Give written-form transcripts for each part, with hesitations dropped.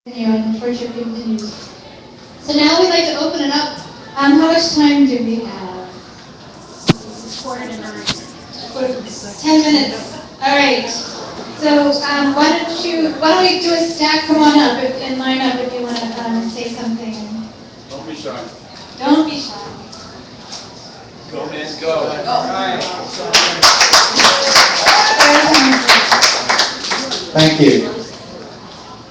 And torture continues. So now we'd like to open it up. How much time do we have? Quarter to nine. 10 minutes. All right. So why don't we do a stack? Come on up and line up if you want to say something. Don't be shy. Don't be shy. Go, man, go. Thank you.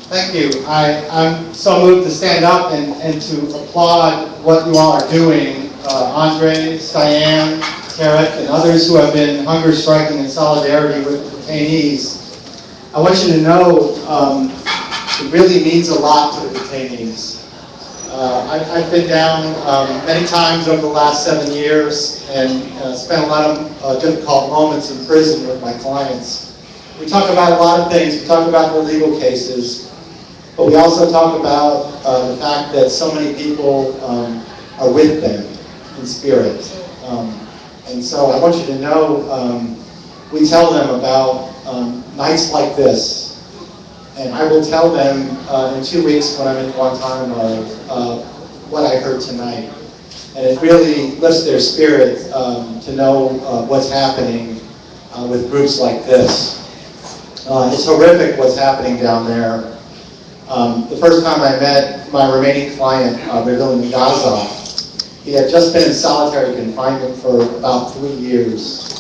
Thank you. I'm so moved to stand up and to applaud what you all are doing. Andre, Cyan, Tarek, and others who have been hunger striking in solidarity with the detainees. I want you to know it really means a lot to the detainees. I've been down many times over the last 7 years and spent a lot of difficult moments in prison with my clients. We talk about a lot of things. We talk about their legal cases, but we also talk about the fact that so many people are with them in spirit. And so I want you to know we tell them about nights like this. And I will tell them in 2 weeks when I'm in Guantanamo what I heard tonight. And it really lifts their spirit to know what's happening with groups like this. It's horrific what's happening down there. The first time I met my remaining client, Ravil Ngaza, he had just been in solitary confinement for about 3 years.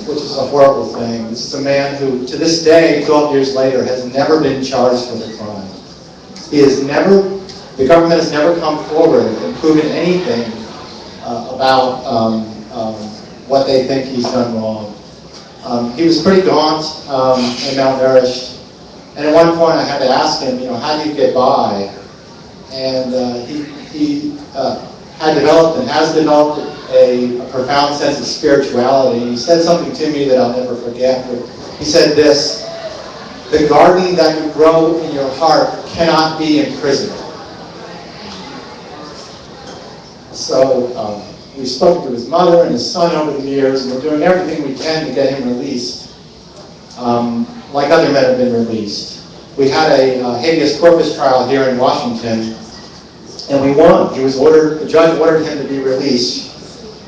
Which is a horrible thing. This is a man who, to this day, 12 years later, has never been charged with a crime. The government has never come forward and proven anything about what they think he's done wrong. He was pretty gaunt and malnourished. And at one point I had to ask him, how do you get by? And he had developed and has developed a profound sense of spirituality. And he said something to me that I'll never forget. He said this: the garden that you grow in your heart cannot be imprisoned. So we've spoken to his mother and his son over the years, and we're doing everything we can to get him released, like other men have been released. We had a habeas corpus trial here in Washington, and we won. The judge ordered him to be released.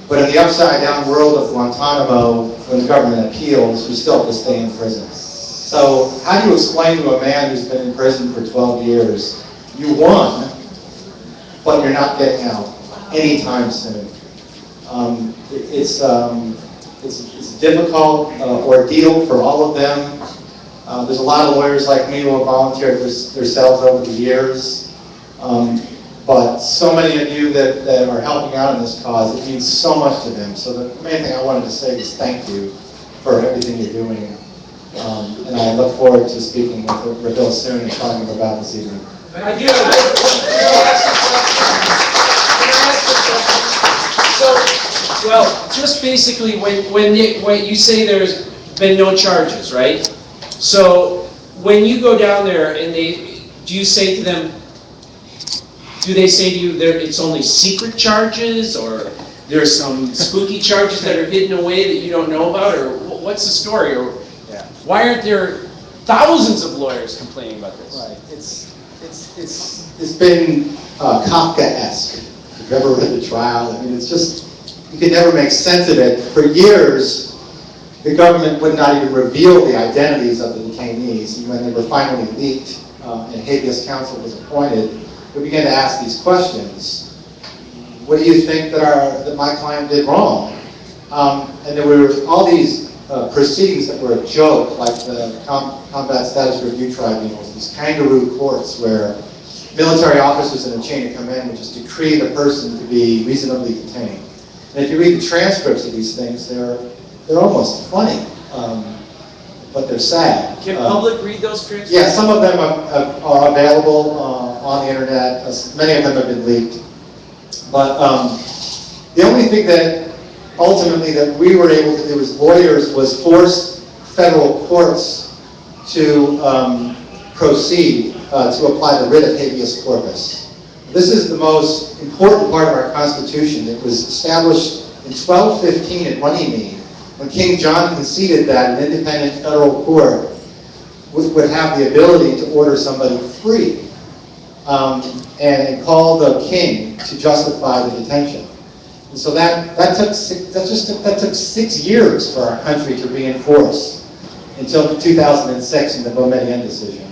But in the upside-down world of Guantanamo, when the government appeals, you still have to stay in prison. So how do you explain to a man who's been in prison for 12 years, you won, but you're not getting out anytime soon? It's a difficult ordeal for all of them. There's a lot of lawyers like me who have volunteered themselves over the years. But so many of you that are helping out in this cause, it means so much to them. So the main thing I wanted to say is thank you for everything you're doing. And I look forward to speaking with Ravil soon and talking about this evening. I do. So, well, just basically, when you say there's been no charges, right? So when you go down there and do you say to them, do they say to you it's only secret charges, or there's some spooky charges that are hidden away that you don't know about, or what's the story? Or why aren't there thousands of lawyers complaining about this? Right. It's been Kafka-esque. If you've ever read the trial, I mean, it's just, you could never make sense of it. For years, the government would not even reveal the identities of the detainees. And when they were finally leaked and habeas counsel was appointed, we began to ask these questions. What do you think that my client did wrong? And there were all these proceedings that were a joke, like the Combat Status Review Tribunals, these kangaroo courts where military officers in a chain of command would just decree the person to be reasonably detained. And if you read the transcripts of these things, they're almost funny, but they're sad. Can public read those transcripts? Yeah, some of them are available on the internet. Many of them have been leaked. But the only thing that ultimately that we were able to do as lawyers was force federal courts to proceed to apply the writ of habeas corpus. This is the most important part of our Constitution. It was established in 1215 at Runnymede, when King John conceded that an independent federal court would have the ability to order somebody free and call the king to justify the detention. And so that took 6 years for our country to reinforce until 2006 in the Boumediene decision.